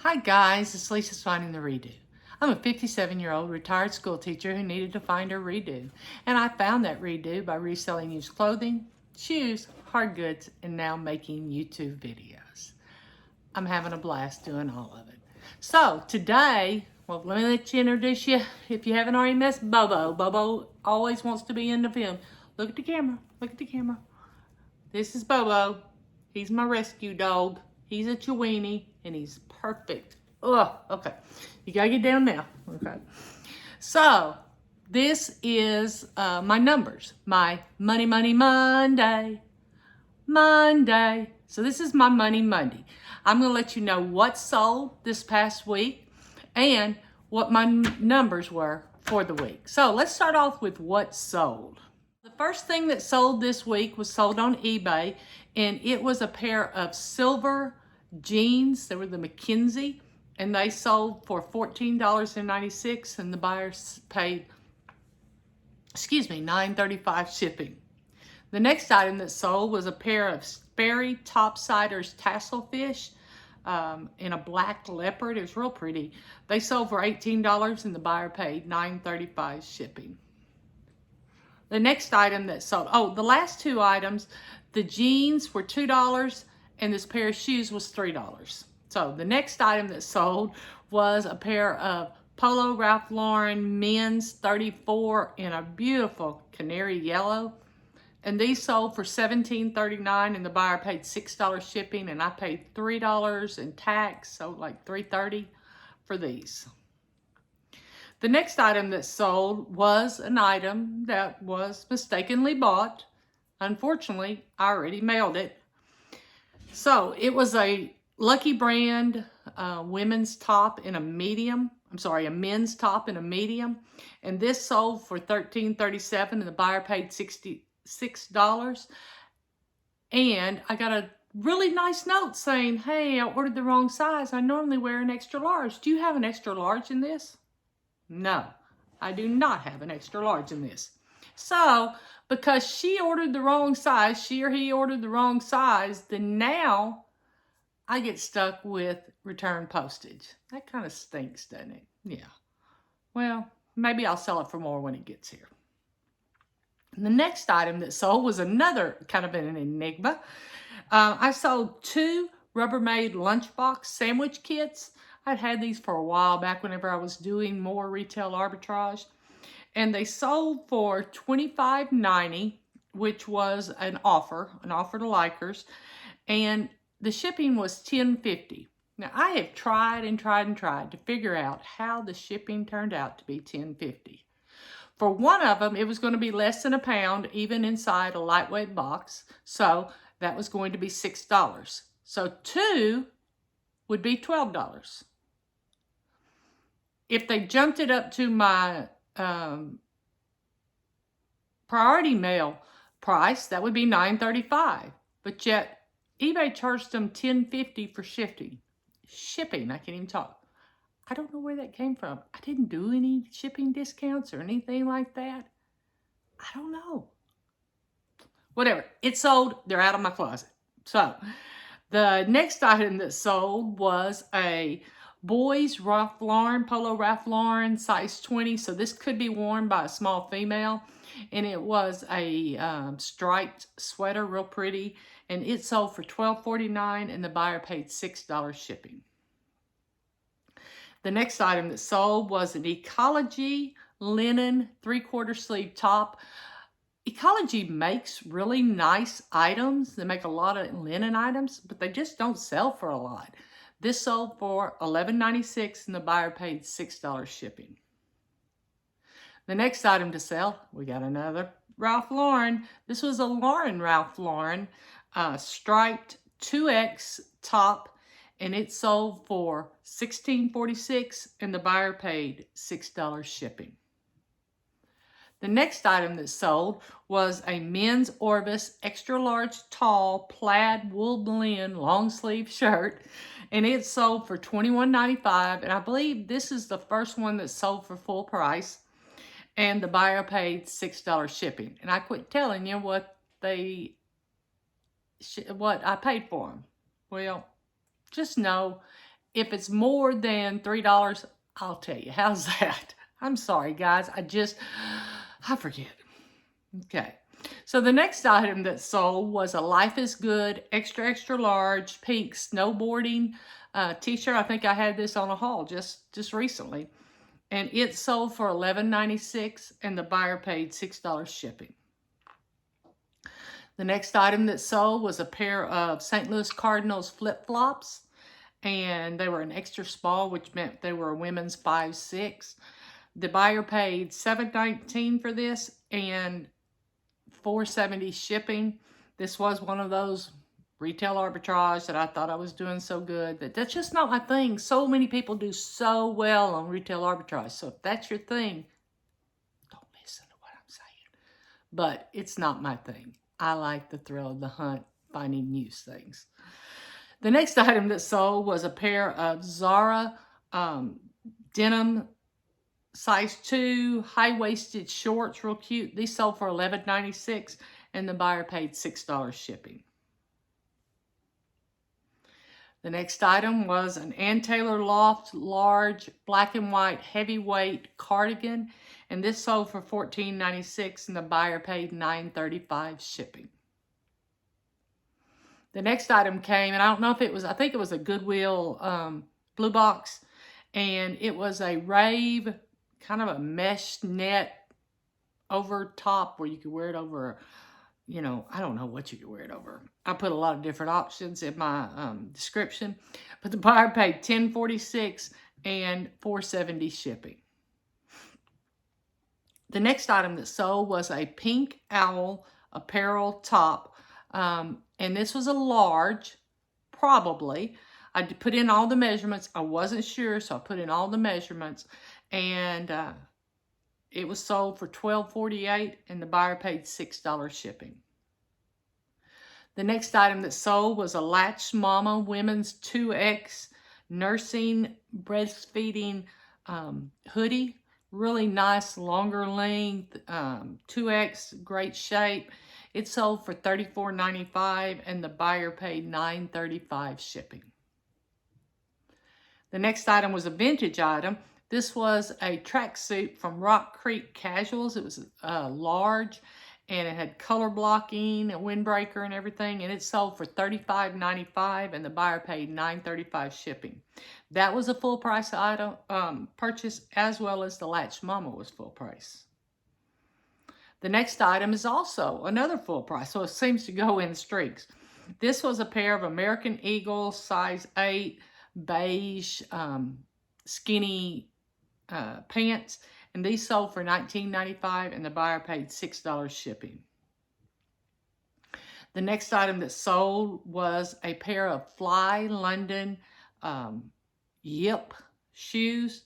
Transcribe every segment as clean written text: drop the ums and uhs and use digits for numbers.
Hi guys, it's Lisa's Finding the Redo. I'm a 57-year-old retired school teacher who needed to find her redo. And I found that redo by reselling used clothing, shoes, hard goods, and now making YouTube videos. I'm having a blast doing all of it. So today, well, let me let you introduce you, if you haven't already met, Bobo. Bobo always wants to be in the film. Look at the camera, look at the camera. This is Bobo. He's my rescue dog. He's a Chiweenie, and he's perfect. Oh, okay. You gotta get down now. Okay. So, this is my numbers. My Money Monday. So, this is my Money Monday. I'm gonna let you know what sold this past week and what my numbers were for the week. So, let's start off with what sold. The first thing that sold this week was sold on eBay, and it was a pair of silver jeans. They were the McKinsey, and they sold for $14.96, and the buyers paid, $9.35 shipping. The next item that sold was a pair of Sperry Topsiders tassel fish in a black leopard. It was real pretty. They sold for $18, and the buyer paid $9.35 shipping. The next item that sold, the last two items, the jeans were $2 and this pair of shoes was $3. So the next item that sold was a pair of Polo Ralph Lauren men's 34 in a beautiful canary yellow. And these sold for $17.39 and the buyer paid $6 shipping, and I paid $3 in tax, so like $3.30 for these. The next item that sold was an item that was mistakenly bought. Unfortunately, I already mailed it. So it was a Lucky Brand women's top in a medium. A men's top in a medium. And this sold for $13.37 and the buyer paid $66. And I got a really nice note saying, hey, I ordered the wrong size. I normally wear an extra large. Do you have an extra large in this? No, I do not have an extra large in this. So, because she ordered the wrong size, she or he ordered the wrong size, then now I get stuck with return postage. That kind of stinks, doesn't it? Yeah. Well, maybe I'll sell it for more when it gets here. And the next item that sold was another kind of an enigma. I sold two Rubbermaid Lunchbox sandwich kits. I'd had these for a while back whenever I was doing more retail arbitrage. And they sold for $25.90, which was an offer to likers. And the shipping was $10.50. Now, I have tried to figure out how the shipping turned out to be $10.50. For one of them, it was going to be less than a pound, even inside a lightweight box. So that was going to be $6. So two would be $12. If they jumped it up to my priority mail price, that would be $9.35. But yet, eBay charged them $10.50 for shipping. I can't even talk. I don't know where that came from. I didn't do any shipping discounts or anything like that. I don't know. Whatever. It sold. They're out of my closet. So, the next item that sold was a boys Ralph Lauren, Polo Ralph Lauren, size 20. So this could be worn by a small female. And it was a striped sweater, real pretty. And it sold for $12.49 and the buyer paid $6 shipping. The next item that sold was an Ecology linen 3/4 sleeve top. Ecology makes really nice items. They make a lot of linen items, but they just don't sell for a lot. This sold for $11.96 and the buyer paid $6 shipping. The next item to sell, we got another Ralph Lauren. This was a Ralph Lauren striped 2X top, and it sold for $16.46 and the buyer paid $6 shipping. The next item that sold was a men's Orvis extra large tall plaid wool blend long sleeve shirt, and it sold for $21.95, and I believe this is the first one that sold for full price, and the buyer paid $6 shipping. And I quit telling you what I paid for them. Well, just know if it's more than $3, I'll tell you. How's that? I'm sorry, guys. I forget. Okay. So the next item that sold was a Life is Good extra, extra large pink snowboarding t-shirt. I think I had this on a haul just recently. And it sold for $11.96 and the buyer paid $6 shipping. The next item that sold was a pair of St. Louis Cardinals flip-flops. And they were an extra small, which meant they were a women's 5'6". The buyer paid $7.19 for this and $4.70 shipping. This was one of those retail arbitrage that I thought I was doing so good. That's just not my thing. So many people do so well on retail arbitrage. So if that's your thing, don't listen to what I'm saying. But it's not my thing. I like the thrill of the hunt, finding new things. The next item that sold was a pair of Zara denim size 2 high-waisted shorts, real cute. These sold for $11.96 and the buyer paid $6 shipping. The next item was an Ann Taylor Loft large black and white heavyweight cardigan, and this sold for $14.96 and the buyer paid $9.35 shipping. The next item came, and I don't know if it was, I think it was a Goodwill blue box, and it was a rave, kind of a mesh net over top where you could wear it over, you know, I don't know what you could wear it over. I put a lot of different options in my description, but the buyer paid $10.46 and $4.70 shipping. The next item that sold was a pink Owl Apparel top. And this was a large, probably. I put in all the measurements. I wasn't sure, so I put in all the measurements. And it was sold for $12.48, and the buyer paid $6 shipping. The next item that sold was a Latch Mama Women's 2X Nursing Breastfeeding hoodie. Really nice, longer length, 2X, great shape. It sold for $34.95 and the buyer paid $9.35 shipping. The next item was a vintage item. This was a tracksuit from Rock Creek Casuals. It was large and it had color blocking, a windbreaker and everything, and it sold for $35.95 and the buyer paid $9.35 shipping. That was a full price item purchase, as well as the Latch Mama was full price. The next item is also another full price, so it seems to go in streaks. This was a pair of American Eagle size 8 beige skinny pants, and these sold for $19.95 and the buyer paid $6 shipping. The next item that sold was a pair of Fly London Yip Shoes,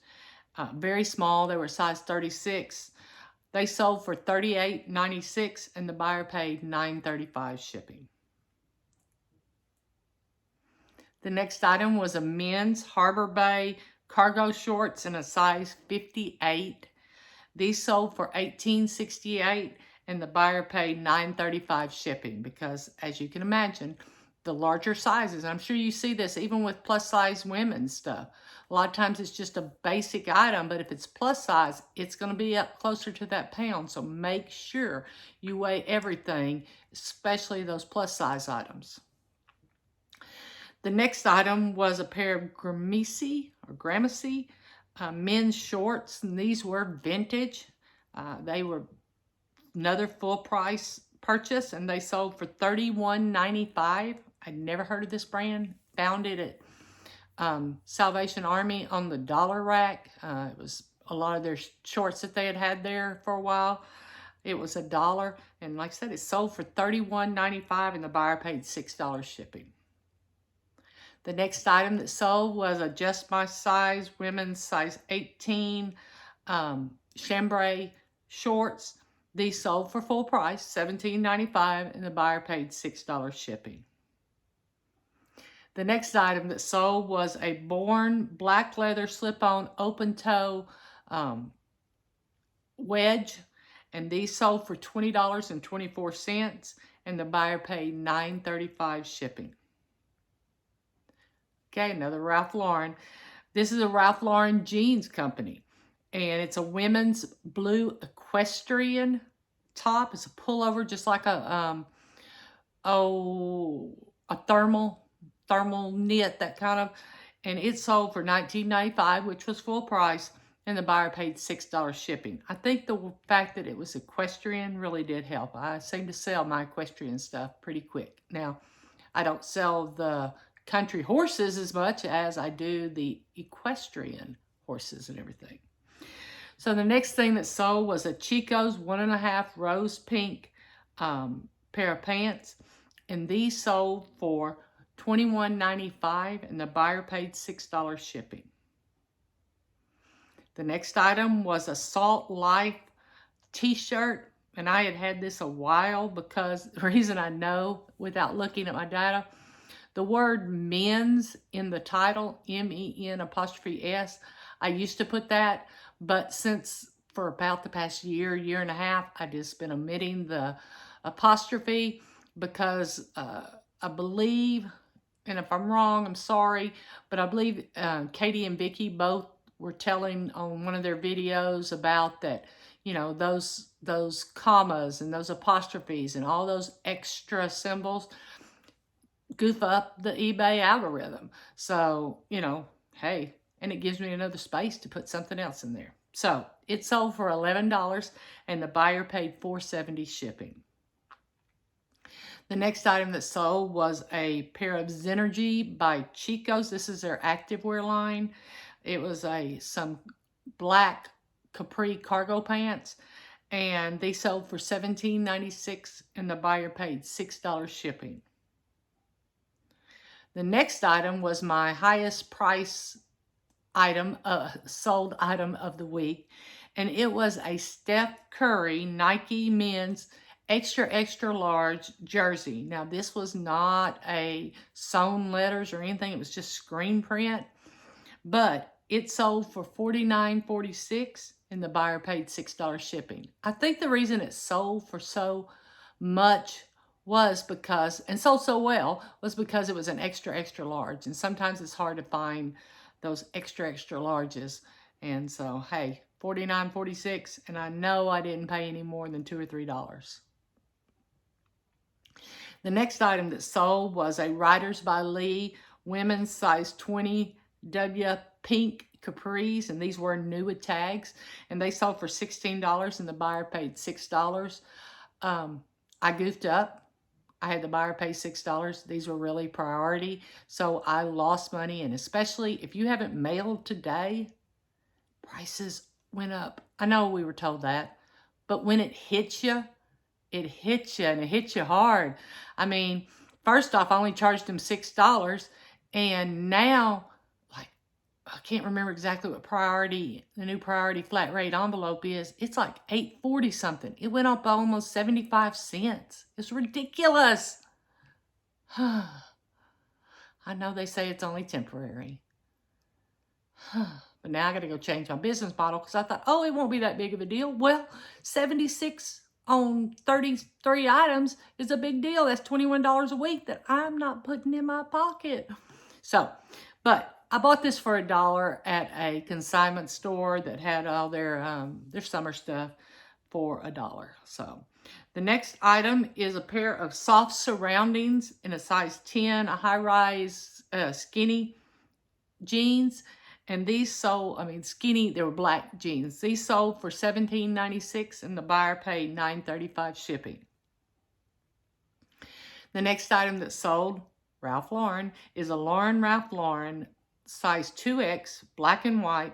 very small. They were size 36. They sold for $38.96 and the buyer paid $9.35 shipping. The next item was a men's Harbor Bay cargo shorts in a size 58. These sold for $18.68 and the buyer paid $9.35 shipping because, as you can imagine, the larger sizes, I'm sure you see this even with plus size women's stuff. A lot of times it's just a basic item, but if it's plus size, it's going to be up closer to that pound. So make sure you weigh everything, especially those plus size items. The next item was a pair of Gramercy men's shorts, and these were vintage. They were another full price purchase, and they sold for $31.95. I'd never heard of this brand. Found it at Salvation Army on the dollar rack. It was a lot of their shorts that they had there for a while. It was $1, and like I said, it sold for $31.95, and the buyer paid $6 shipping. The next item that sold was a Just My Size women's size 18 chambray shorts. These sold for full price, $17.95, and the buyer paid $6 shipping. The next item that sold was a Born black leather slip-on open-toe wedge, and these sold for $20.24, and the buyer paid $9.35 shipping. Okay, another Ralph Lauren. This is a Ralph Lauren jeans company. And it's a women's blue equestrian top. It's a pullover, just like a thermal knit, that kind of. And it sold for $19.95, which was full price, and the buyer paid $6 shipping. I think the fact that it was equestrian really did help. I seem to sell my equestrian stuff pretty quick. Now, I don't sell the country horses as much as I do the equestrian horses and everything. So the next thing that sold was a Chico's 1.5 rose pink pair of pants. And these sold for $21.95, and the buyer paid $6 shipping. The next item was a Salt Life t-shirt. And I had this a while, because the reason I know without looking at my data, the word men's in the title, MEN''S, I used to put that, but since for about the past year and a half, I just been omitting the apostrophe, because I believe, and if I'm wrong, I'm sorry, but I believe Katie and Vicky both were telling on one of their videos about that, you know, those commas and those apostrophes and all those extra symbols goof up the eBay algorithm. So, you know, hey, and it gives me another space to put something else in there. So it sold for $11, and the buyer paid $4.70 shipping. The next item that sold was a pair of Zenergy by Chico's. This is their activewear line. It was some black capri cargo pants, and they sold for $17.96, and the buyer paid $6 shipping. The next item was my highest price item, sold item of the week, and it was a Steph Curry Nike men's extra large jersey. Now, this was not a sewn letters or anything. It was just screen print, but it sold for $49.46, and the buyer paid $6 shipping. I think the reason it sold for so much was because, and sold so well, was because it was an extra large. And sometimes it's hard to find those extra larges. And so, hey, $49.46, and I know I didn't pay any more than $2 or $3. The next item that sold was a Riders by Lee women's size 20W pink capris, and these were new with tags, and they sold for $16, and the buyer paid $6. I goofed up. I had the buyer pay $6. These were really priority, so I lost money, and especially if you haven't mailed today, prices went up. I know we were told that, but when it hits you, it hits you, and it hits you hard. I mean, first off, I only charged them $6, and now, like, I can't remember exactly what the new priority flat rate envelope is. It's like $8.40 something. It went up almost 75 cents. It's ridiculous. I know they say it's only temporary. But now I got to go change my business model, because I thought, oh, it won't be that big of a deal. Well, 76 on 33 items is a big deal. That's $21 a week that I'm not putting in my pocket. So, but I bought this for $1 at a consignment store that had all their summer stuff for $1. So the next item is a pair of soft surroundings in a size 10, a high-rise skinny jeans. And these sold, skinny, they were black jeans. These sold for $17.96, and the buyer paid $9.35 shipping. The next item that sold, Ralph Lauren, is a Ralph Lauren size 2X, black and white,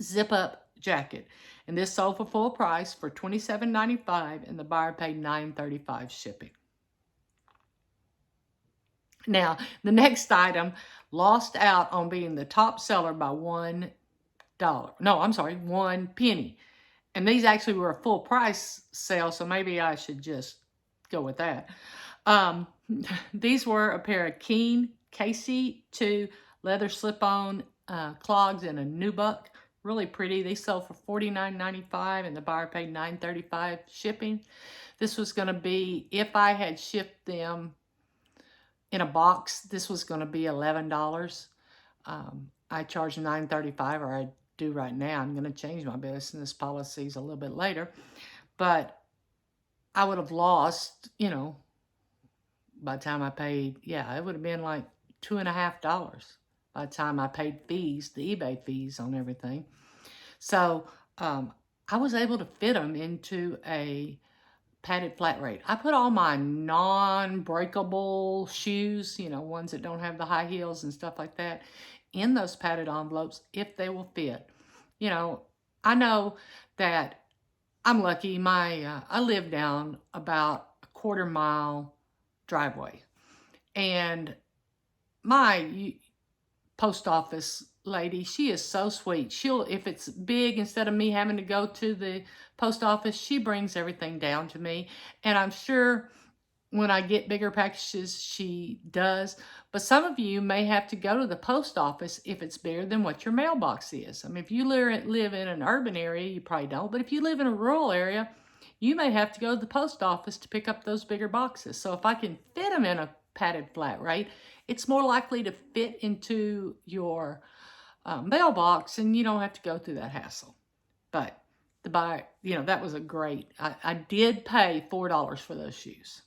zip-up jacket. And this sold for full price for $27.95, and the buyer paid $9.35 shipping. Now, the next item lost out on being the top seller by $1. No, I'm sorry, 1 penny. And these actually were a full price sale, so maybe I should just go with that. These were a pair of Keen KC2 leather slip-on clogs in a nubuck. Really pretty. They sold for $49.95, and the buyer paid $9.35 shipping. This was going to be, if I had shipped them in a box. This was going to be $11. I charged $9.35, or I do right now. I'm going to change my business policies a little bit later. But I would have lost, you know, by the time I paid, yeah, it would have been like $2.50 by the time I paid fees, the eBay fees on everything. So I was able to fit them into a padded flat rate. I put all my non-breakable shoes, you know, ones that don't have the high heels and stuff like that, in those padded envelopes if they will fit. You know, I know that I'm lucky. I live down about a quarter-mile driveway, and my post office lady, she is so sweet. She'll, if it's big, instead of me having to go to the post office, she brings everything down to me. And I'm sure when I get bigger packages, she does. But some of you may have to go to the post office if it's bigger than what your mailbox is. I mean, if you live in an urban area, you probably don't. But if you live in a rural area, you may have to go to the post office to pick up those bigger boxes. So if I can fit them in a padded flat rate, it's more likely to fit into your mailbox, and you don't have to go through that hassle. But the buy, you know, that was a great, I did pay $4 for those shoes.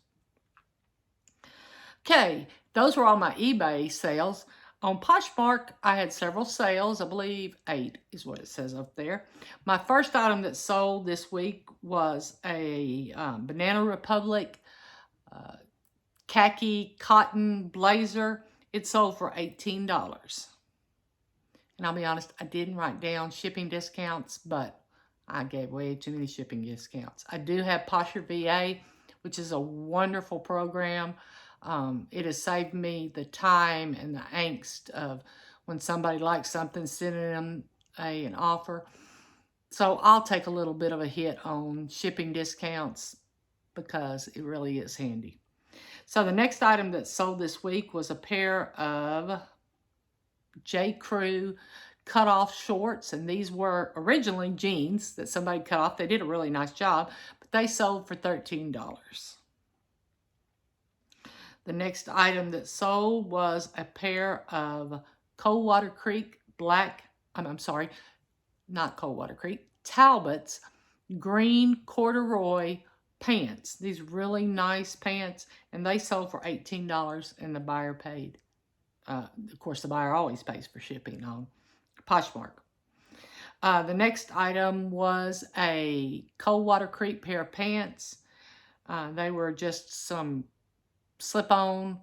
Okay, those were all my eBay sales. On Poshmark, I had several sales. I believe 8 is what it says up there. My first item that sold this week was a Banana Republic khaki cotton blazer. It sold for $18. And I'll be honest, I didn't write down shipping discounts, but I gave way too many shipping discounts. I do have Posher VA, which is a wonderful program. It has saved me the time and the angst of when somebody likes something, sending them an offer. So I'll take a little bit of a hit on shipping discounts because it really is handy. So the next item that sold this week was a pair of J. Crew cut-off shorts, and these were originally jeans that somebody cut off. They did a really nice job, but they sold for $13. The next item that sold was a pair of Coldwater Creek Talbot's green corduroy pants. These really nice pants, and they sold for $18, and the buyer paid. Of course, the buyer always pays for shipping on Poshmark. The next item was a Coldwater Creek pair of pants. They were just some slip-on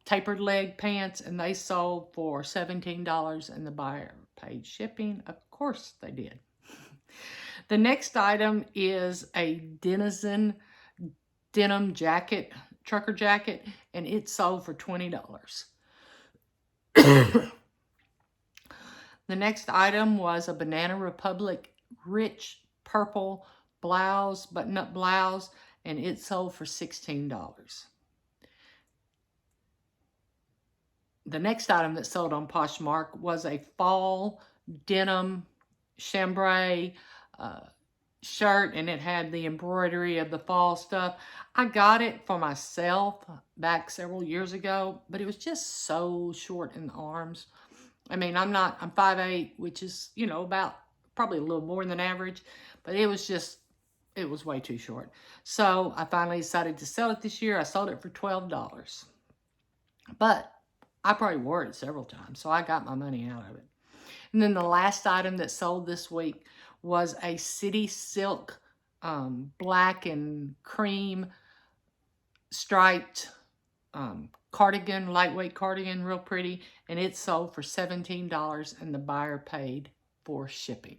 tapered leg pants, and they sold for $17, and the buyer paid shipping. Of course they did. The next item is a Denizen denim jacket, trucker jacket, and it sold for $20. The next item was a Banana Republic rich purple blouse, button-up blouse, and it sold for $16. The next item that sold on Poshmark was a fall denim chambray shirt, and it had the embroidery of the fall stuff. I got it for myself back several years ago, but it was just so short in the arms. I mean, I'm 5'8", which is, you know, about probably a little more than average, but it was way too short. So I finally decided to sell it this year. I sold it for $12. But I probably wore it several times, so I got my money out of it. And then the last item that sold this week was a City Silk black and cream striped cardigan, lightweight cardigan, real pretty, and it sold for $17, and the buyer paid for shipping.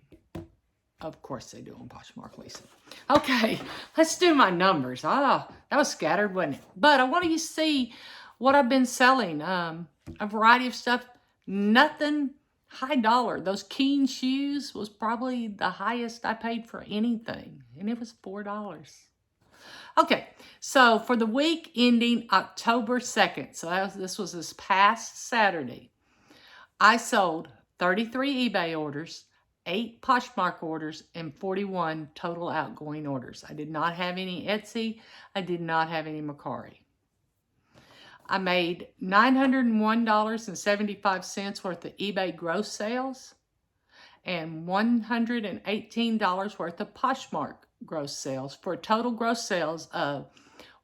Of course they do on Poshmark, Lisa. Okay, let's do my numbers. That was scattered, wasn't it? But I want you to see what I've been selling. A variety of stuff. Nothing high dollar. Those Keen shoes was probably the highest I paid for anything, and it was $4. Okay, so for the week ending October 2nd, so this was this past Saturday, I sold 33 eBay orders, 8 Poshmark orders, and 41 total outgoing orders. I did not have any Etsy. I did not have any Mercari. I made $901.75 worth of eBay gross sales and $118 worth of Poshmark gross sales for a total gross sales of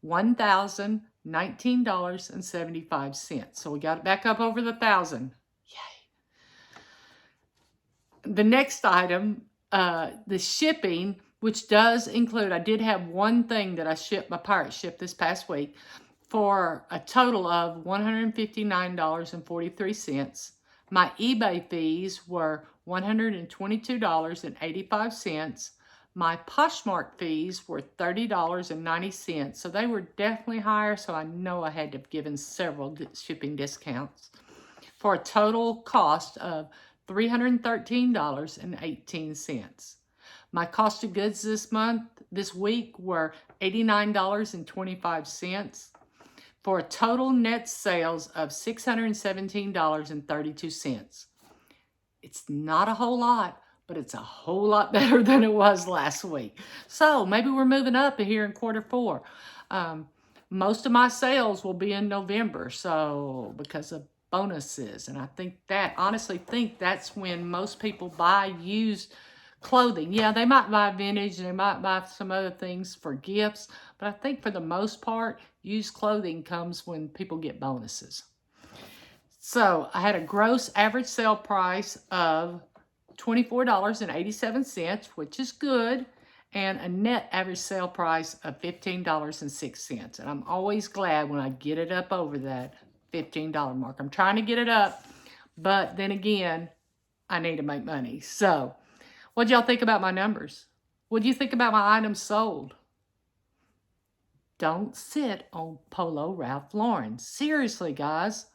$1,019.75. So we got it back up over the 1,000. Yay. The next item, the shipping, which does include, I did have one thing that I shipped, my pirate ship this past week, for a total of $159.43. My eBay fees were $122.85. My Poshmark fees were $30.90. So they were definitely higher, so I know I had to have given several shipping discounts for a total cost of $313.18. My cost of goods this week were $89.25 for a total net sales of $617.32. It's not a whole lot, but it's a whole lot better than it was last week. So maybe we're moving up here in Q4. Most of my sales will be in November, so because of bonuses. And I honestly think that's when most people buy used clothing. Yeah, they might buy vintage, they might buy some other things for gifts, but I think for the most part, used clothing comes when people get bonuses. So I had a gross average sale price of $24.87, which is good, and a net average sale price of $15.06. And I'm always glad when I get it up over that $15 mark. I'm trying to get it up, but then again, I need to make money. So what y'all think about my numbers? What do you think about my items sold? Don't sit on Polo Ralph Lauren. Seriously, guys.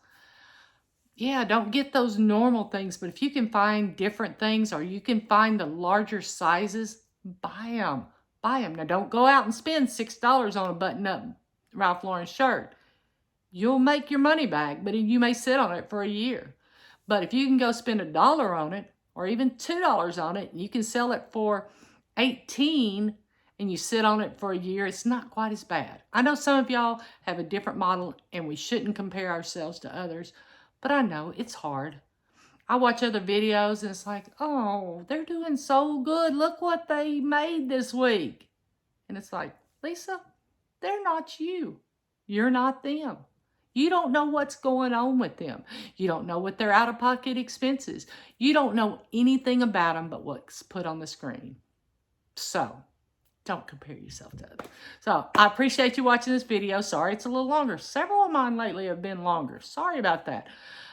Yeah, don't get those normal things, but if you can find different things or you can find the larger sizes, buy them. Buy them. Now, don't go out and spend $6 on a button-up Ralph Lauren shirt. You'll make your money back, but you may sit on it for a year. But if you can go spend $1 on it or even $2 on it, and you can sell it for $18 and you sit on it for a year, it's not quite as bad. I know some of y'all have a different model and we shouldn't compare ourselves to others, but I know it's hard. I watch other videos and it's like, oh, they're doing so good. Look what they made this week. And it's like, Lisa, they're not you. You're not them. You don't know what's going on with them. You don't know what their out-of-pocket expenses. You don't know anything about them but what's put on the screen. So don't compare yourself to others. So I appreciate you watching this video. Sorry it's a little longer. Several of mine lately have been longer. Sorry about that.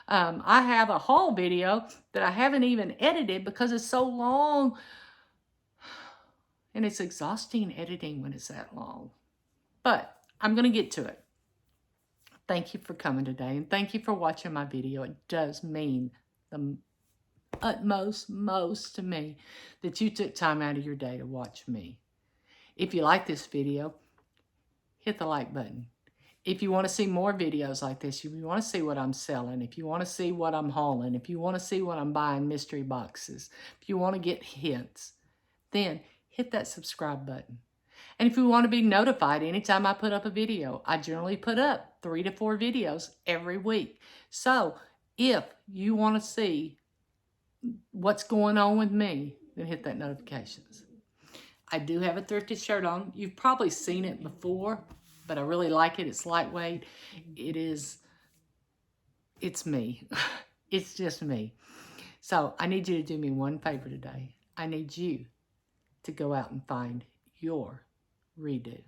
I have a haul video that I haven't even edited because it's so long. And it's exhausting editing when it's that long. But I'm going to get to it. Thank you for coming today. And thank you for watching my video. It does mean the most to me that you took time out of your day to watch me. If you like this video, hit the like button. If you want to see more videos like this, if you want to see what I'm selling, if you want to see what I'm hauling, if you want to see what I'm buying mystery boxes, if you want to get hints, then hit that subscribe button. And if you want to be notified anytime I put up a video, I generally put up 3 to 4 videos every week. So if you want to see what's going on with me, then hit that notifications. I do have a thrifted shirt on. You've probably seen it before, but I really like it. It's lightweight. It's me. It's just me. So I need you to do me one favor today. I need you to go out and find your redo.